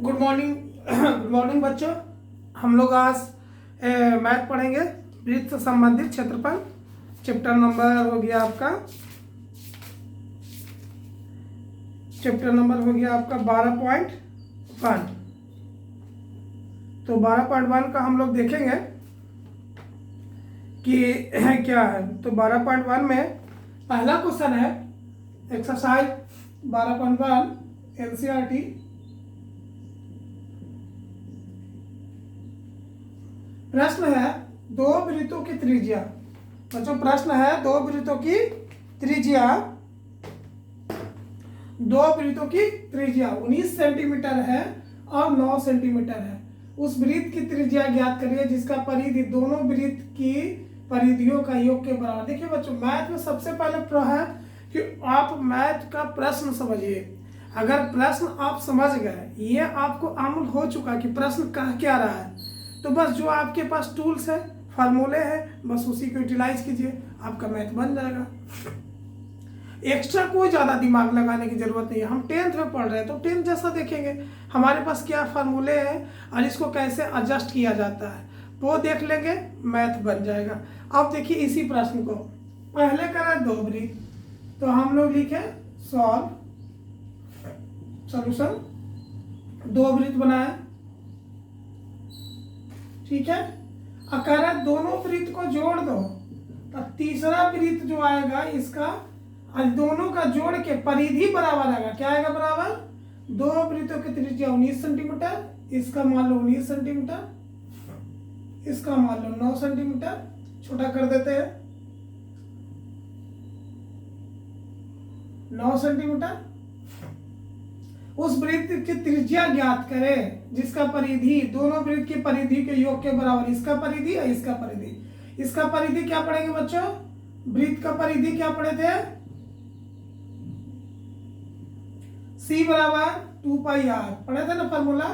Good morning good morning बच्चों। हम लोग आज मैथ पढ़ेंगे। वृत्त से संबंधित क्षेत्रफल चैप्टर नंबर हो गया आपका 12.1। तो 12.1 का हम लोग देखेंगे कि क्या है। तो 12.1 में पहला क्वेश्चन है एक्सरसाइज 12.1 एनसीईआरटी। प्रश्न है दो वृत्तों की त्रिज्या। बच्चों प्रश्न है दो वृत्तों की त्रिज्या 19 सेंटीमीटर है और 9 सेंटीमीटर है। उस वृत्त की त्रिज्या ज्ञात करिए जिसका परिधि दोनों वृत्त की परिधियों का योग के बराबर। देखिए बच्चों मैथ में सबसे पहले है कि आप मैथ का प्रश्न समझिए। अगर प्रश्न आप समझ गए, ये आपको आमूल हो चुका कि प्रश्न कह क्या रहा है, तो बस जो आपके पास टूल्स है, फार्मूले हैं, बस उसी को यूटिलाइज कीजिए, आपका मैथ बन जाएगा। एक्स्ट्रा कोई ज़्यादा दिमाग लगाने की जरूरत नहीं है। हम 10th में पढ़ रहे हैं तो 10th जैसा देखेंगे हमारे पास क्या फार्मूले हैं और इसको कैसे एडजस्ट किया जाता है वो देख लेंगे, मैथ बन जाएगा। अब देखिए इसी प्रश्न को पहले करें दो वृत्त, तो हम लोग लिखे सॉल्यूशन। दो वृत्त बनाए, ठीक है। अगर दोनों वृत्त को जोड़ दो तो तीसरा वृत्त जो आएगा इसका दोनों का जोड़ के परिधि बराबर आएगा। क्या आएगा बराबर? दो वृत्तों की त्रिज्या 19 सेंटीमीटर, इसका मान लो 19 सेंटीमीटर, इसका मान लो 9 सेंटीमीटर। छोटा कर देते हैं 9 सेंटीमीटर। उस वृत्त की त्रिज्या ज्ञात करें जिसका परिधि दोनों वृत्त की परिधि के योग के बराबर। इसका परिधि और इसका परिधि। इसका परिधि क्या पढ़ेंगे बच्चों? वृत्त का परिधि क्या पढ़े थे? C बराबर 2πr पढ़े थे ना फॉर्मूला।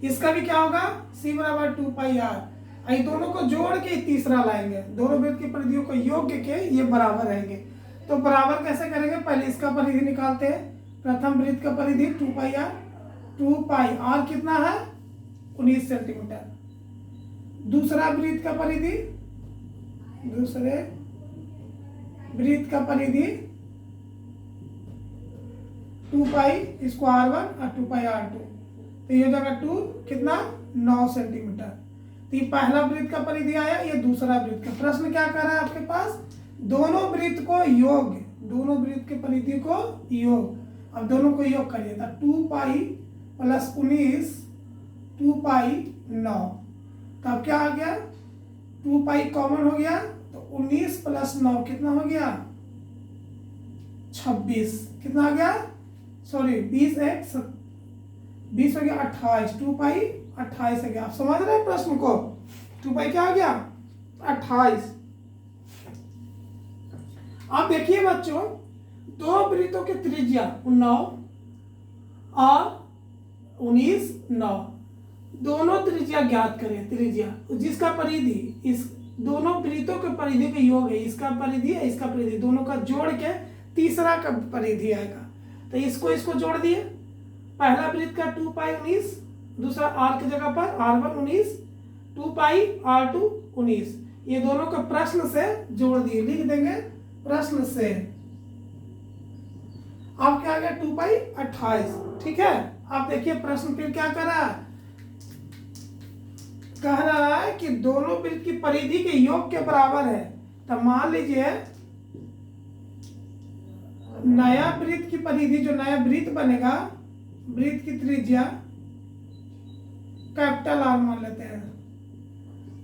इसका भी क्या होगा? C बराबर 2πr। ये दोनों को जोड़ के तीसरा लाएंगे, दोनों वृत्त की परिधियों को योग के ये बराबर रहेंगे। तो बराबर कैसे करेंगे? पहले इसका परिधि निकालते हैं। प्रथम वृत्त का परिधि 2πr, 2πr कितना है? 19 सेंटीमीटर। दूसरा वृत्त का परिधि, दूसरे वृत्त का परिधि 2π, इसको r1 और 2πr2, तो ये जगह 2 कितना 9 सेंटीमीटर। तो ये पहला वृत्त का परिधि आया, ये दूसरा वृत्त का। प्रश्न क्या कर रहा है आपके पास? दोनों वृत्त को योग, दोनों वृत्त के परिधि को योग। अब दोनों को योग करिए तो 2π प्लस 19, 2π 9। तो अब क्या आ गया? 2π कॉमन हो गया तो 19 प्लस 9 कितना हो गया? 26। कितना आ गया? सॉरी 20 हो गया 28। 2π 28 हो गया। आप समझ रहे हैं प्रश्न को? 2π क्या आ गया? 28। अब देखिए बच्चों दो वृत्तों की त्रिज्या 9 और 19, 9 दोनों त्रिज्या ज्ञात करें। त्रिज्या जिसका परिधि इस दोनों वृत्तों के परिधि के योग है, इसका परिधि है, इसका परिधि, दोनों का जोड़ के तीसरा का परिधि आएगा। तो इसको जोड़ दिए। पहला वृत्त का 2π 19, दूसरा r की जगह पर r1 19, 2π r2 19। ये दोनों को प्रश्न से जोड़ दिए, लिख देंगे प्रश्न से। अब क्या आ गया? 2π 28। ठीक है। आप देखिए प्रश्न फिर क्या कर रहा है? कह रहा है कि दोनों वृत्त की परिधि के योग के बराबर है। तो मान लीजिए नया वृत्त की परिधि, जो नया वृत्त बनेगा, वृत्त की त्रिज्या कैपिटल R मान लेते हैं।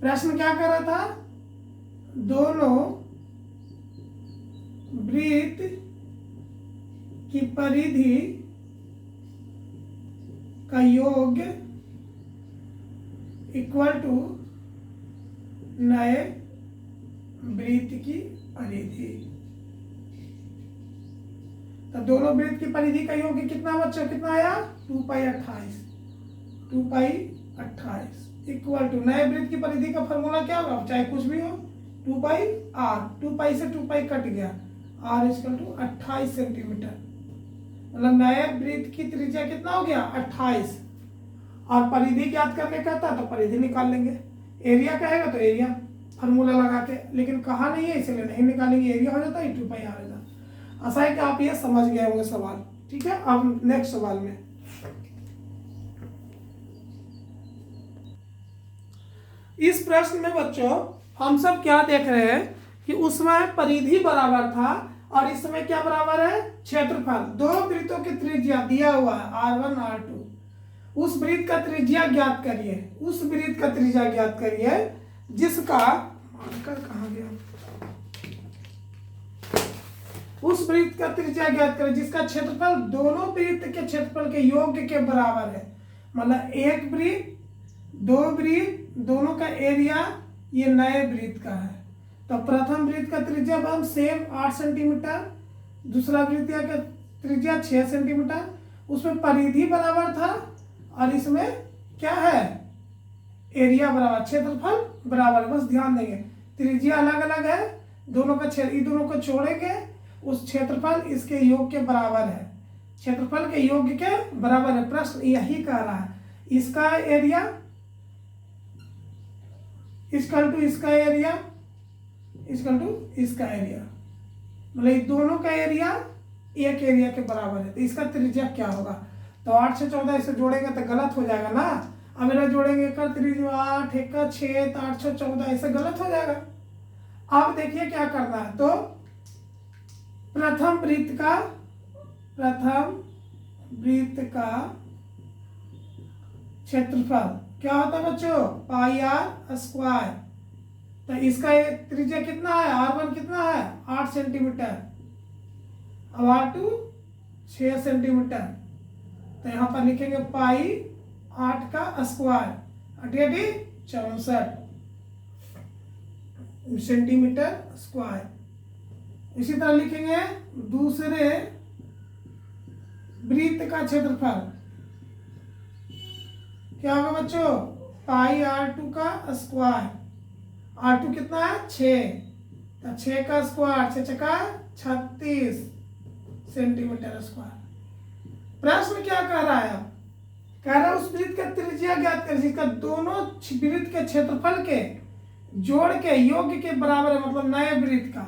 प्रश्न क्या कर रहा था? दोनों वृत्त की परिधि का योग इक्वल टू नए वृत्त की परिधि। तो दोनों वृत्त की परिधि का योग कितना बच्चा? कितना आया? 2π 28। 2π 28 इक्वल टू नए वृत्त की परिधि का फॉर्मूला क्या होगा? चाहे कुछ भी हो, 2π r। 2π से 2π कट गया, r इक्वल टू 28 सेंटीमीटर। मतलब नए वृत्त की त्रिज्या कितना हो गया 28। और परिधि ज्ञात करने कहता है तो परिधि निकाल लेंगे, एरिया कहेगा तो एरिया फार्मूला लगा के, लेकिन कहा नहीं है इसलिए नहीं निकालेंगे, एरिया हो जाता है 2 पाई आर जाता। आशा है कि आप ये समझ गए होंगे सवाल। ठीक है, अब नेक्स्ट सवाल में इस प्रश्न में बच्चों हम सब क्या देख रहे हैं कि उसमें परिधि बराबर था और इस समय क्या बराबर है क्षेत्रफल। दो वृत्तों की त्रिज्या दिया हुआ है R1 R2, उस वृत्त का त्रिज्या ज्ञात करिए, उस वृत्त का त्रिज्या ज्ञात करिए जिसका कहाँ गया, उस वृत्त का त्रिज्या ज्ञात करें जिसका क्षेत्रफल दोनों वृत्त के क्षेत्रफल के योग के बराबर है। मतलब एक वृत्त, दो वृत्त, दोनों का एरिया ये नए वृत्त का है। तो प्रथम वृत्त का त्रिज्या बन सेम 8 सेंटीमीटर, दूसरा वृत्त का त्रिज्या 6 सेंटीमीटर, उसमें परिधि बराबर था और इसमें क्या है एरिया बराबर, क्षेत्रफल बराबर। बस ध्यान देंगे त्रिज्या अलग अलग है, दोनों का दोनों को छोड़ेंगे, उस क्षेत्रफल इसके योग के बराबर है, क्षेत्रफल के योग के बराबर है। प्रश्न यही कह रहा है इसका एरिया इक्वल टू इसका एरिया इक्वल टू इसका एरिया, मतलब दोनों का एरिया एक एरिया के बराबर है। तो इसका त्रिज्या क्या होगा, तो 8 से 14 इसे जोड़ेंगे तो गलत हो जाएगा ना। अब इन्हें जोड़ेंगे कर त्रिज्या 8 1 का 6 तो 8 से 14 इसे गलत हो जाएगा। अब देखिए क्या करना है, तो प्रथम वृत्त का क्षेत्रफल क्या होता है बच्चों पाई आर स्क्वायर। तो इसका त्रिज्या कितना है R1 कितना है 8 सेंटीमीटर, अब R2 6 सेंटीमीटर। तो यहाँ पर लिखेंगे पाई 8 का स्क्वायर 64 सेंटीमीटर स्क्वायर। इसी तरह लिखेंगे दूसरे वृत्त का क्षेत्रफल क्या होगा बच्चों पाई R2 का स्क्वायर, R2 कितना है 6, तो 6 का स्क्वायर 6 छक्का 36 सेंटीमीटर स्क्वायर। प्रश्न क्या कह रहा है, कह रहा है उस वृत्त का त्रिज्या ज्ञात करें जिसका दोनों वृत्त के क्षेत्रफल के जोड़ के योग के बराबर है, मतलब नए वृत्त का।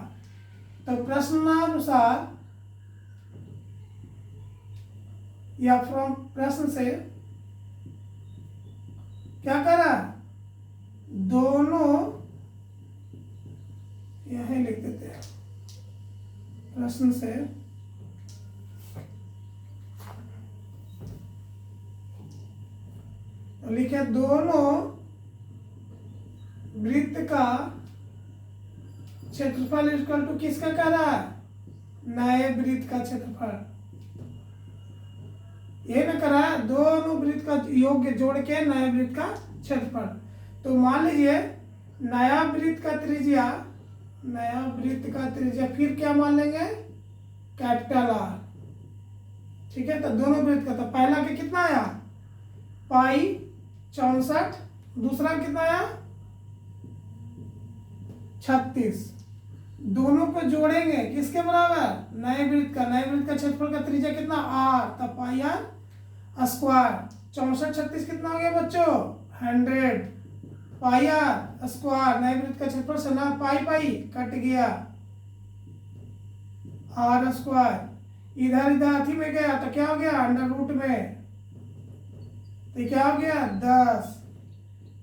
तो प्रश्नानुसार या फ्रॉम प्रश्न से क्या कर रहा है दोनों, यही लिख देते हैं प्रश्न से तो लिखे दोनों वृत्त का क्षेत्रफल इक्वल टू किसका कह रहा है नए वृत्त का क्षेत्रफल। ये ना करा दोनों वृत्त का योग जोड़ के नए वृत्त का क्षेत्रफल। तो मान लीजिए नया वृत्त का त्रिज्या फिर क्या मान लेंगे कैपिटल R। ठीक है, तो दोनों वृत्त का तो पहला के कितना आया पाई 64, दूसरा कितना आया 36। दोनों को जोड़ेंगे किसके बराबर नए वृत्त का क्षेत्रफल का त्रिज्या कितना R, तब पाई R स्क्वायर 64 36 कितना हो गया बच्चों 100 पाई R स्क्वायर। नए वृत्त का क्षेत्रफल से ना पाई कट गया R स्क्वायर, इधर अथी में गया तो क्या हो गया अंडर रूट में, तो क्या हो गया 10,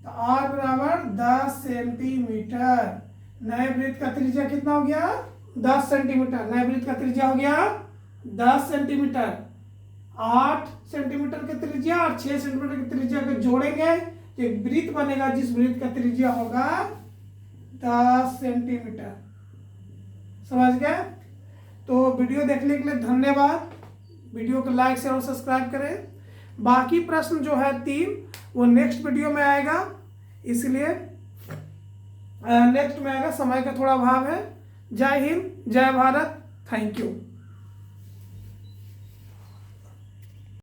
तो R बराबर 10 सेंटीमीटर। नए वृत्त का त्रिज्या कितना हो गया 10 सेंटीमीटर, नए वृत्त का त्रिज्या हो गया 10 सेंटीमीटर। 8 सेंटीमीटर की त्रिज्या और 6 सेंटीमीटर की त्रिज्या को जोड़ेंगे तो एक वृत्त बनेगा जिस वृत्त का त्रिज्या होगा 10 सेंटीमीटर। समझ गए। तो वीडियो देखने के लिए धन्यवाद। वीडियो को लाइक शेयर और सब्सक्राइब करें। बाकी प्रश्न जो है 3 वो नेक्स्ट वीडियो में आएगा, इसलिए नेक्स्ट में आएगा, समय का थोड़ा अभाव है। जय हिंद, जय भारत, थैंक यू।